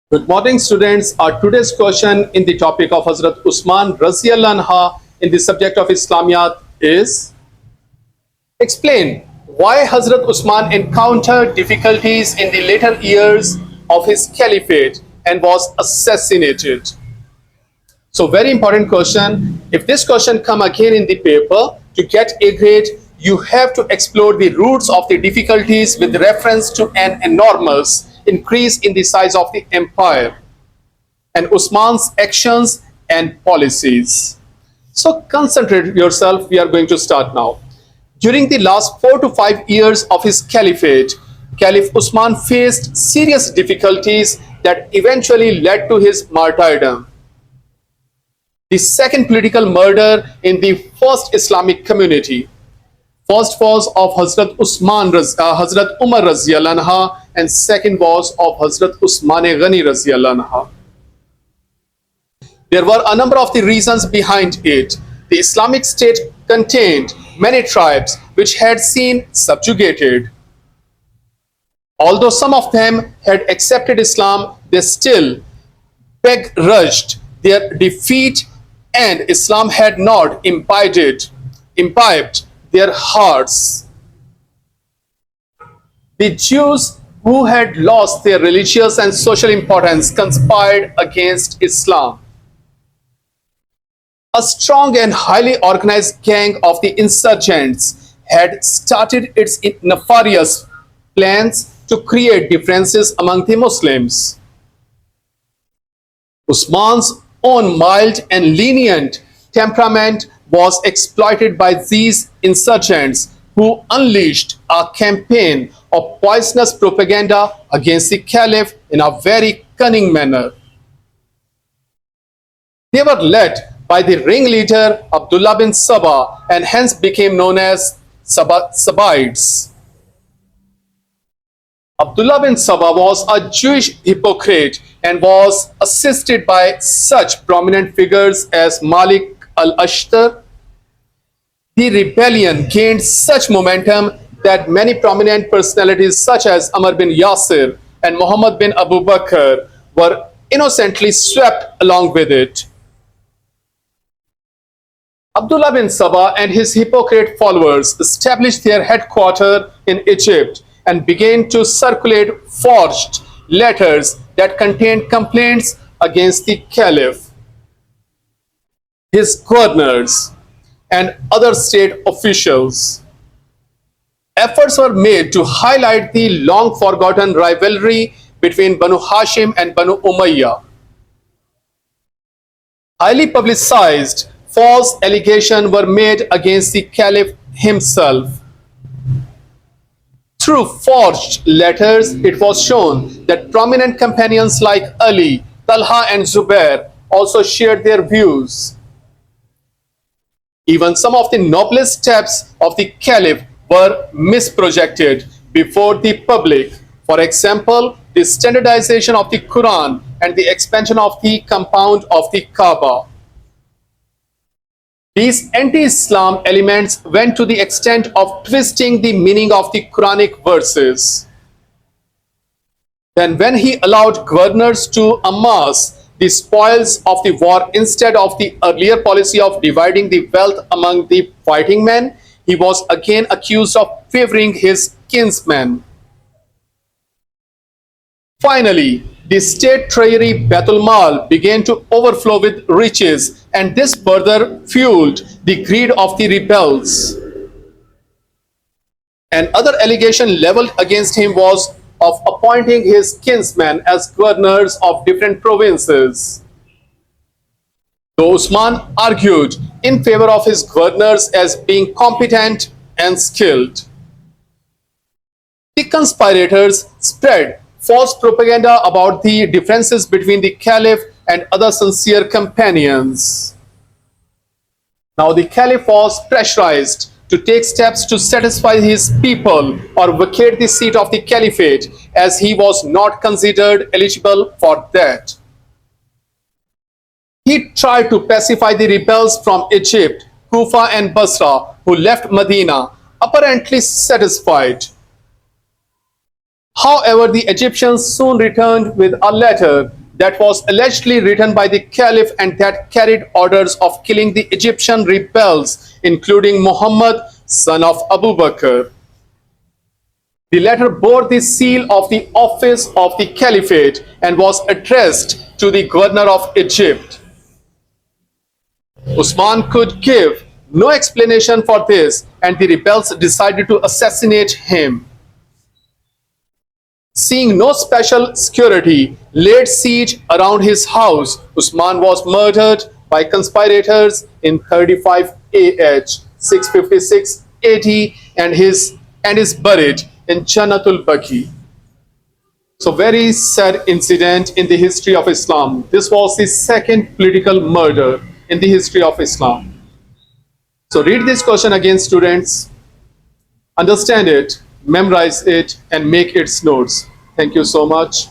Good morning, students. Our today's question in the topic of Hazrat Usman Raziyallahu anha in the subject of Islamiyat is: explain why Hazrat Usman encountered difficulties in the later years of his caliphate and was assassinated. So, very important question. If this question come again in the paper, to get a grade, you have to explore the roots of the difficulties with reference to an enormous increase in the size of the empire and Usman's actions and policies. So concentrate yourself. We are going to start now. During the last 4 to 5 years of his caliphate, Caliph Usman faced serious difficulties that eventually led to his martyrdom. The second political murder in the first Islamic community. First was of Hazrat Umar Raziyallahu anha, and second was of Hazrat Usman Ghani Raziyallahu anha. There were a number of the reasons behind it. The Islamic State contained many tribes which had been subjugated. Although some of them had accepted Islam, they still begrudged their defeat, and Islam had not imbibed their hearts. The Jews who had lost their religious and social importance conspired against Islam. A strong and highly organized gang of the insurgents had started its nefarious plans to create differences among the Muslims. Usman's own mild and lenient temperament was exploited by these insurgents, who unleashed a campaign of poisonous propaganda against the caliph in a very cunning manner. They were led by the ringleader Abdullah bin Saba and hence became known as Saba'ids. Abdullah bin Saba was a Jewish hypocrite and was assisted by such prominent figures as Malik al-Ashtar. The rebellion gained such momentum that many prominent personalities such as Amr bin Yasir and Muhammad bin Abu Bakr were innocently swept along with it. Abdullah bin Saba and his hypocrite followers established their headquarters in Egypt and began to circulate forged letters that contained complaints against the caliph, his governors, and other state officials. Efforts were made to highlight the long-forgotten rivalry between Banu Hashim and Banu Umayyah. Highly publicized false allegations were made against the caliph himself. Through forged letters, it was shown that prominent companions like Ali, Talha, and Zubair also shared their views. Even some of the noblest steps of the caliph were misprojected before the public. For example, the standardization of the Quran and the expansion of the compound of the Kaaba. These anti-Islam elements went to the extent of twisting the meaning of the Quranic verses. Then when he allowed governors to amass the spoils of the war instead of the earlier policy of dividing the wealth among the fighting men, he was again accused of favoring his kinsmen. Finally, the state treasury Baitul Mal began to overflow with riches, and this further fueled the greed of the rebels. Another allegation leveled against him was of appointing his kinsmen as governors of different provinces. Though Usman argued in favor of his governors as being competent and skilled, the conspirators spread false propaganda about the differences between the caliph and other sincere companions. Now the caliph was pressurized to take steps to satisfy his people or vacate the seat of the caliphate, as he was not considered eligible for that. He tried to pacify the rebels from Egypt, Kufa, and Basra, who left Medina, apparently satisfied. However, the Egyptians soon returned with a letter that was allegedly written by the caliph and that carried orders of killing the Egyptian rebels, including Muhammad, son of Abu Bakr. The letter bore the seal of the office of the caliphate and was addressed to the governor of Egypt. Usman could give no explanation for this, and the rebels decided to assassinate him. Seeing no special security laid siege around his house, Usman was murdered by conspirators in 35 AH 656 AD and is buried in Jannatul Baqi. So very sad incident in the history of Islam. This was the second political murder in the history of Islam. So read this question again, students. Understand it, memorize it, and make its notes. Thank you so much.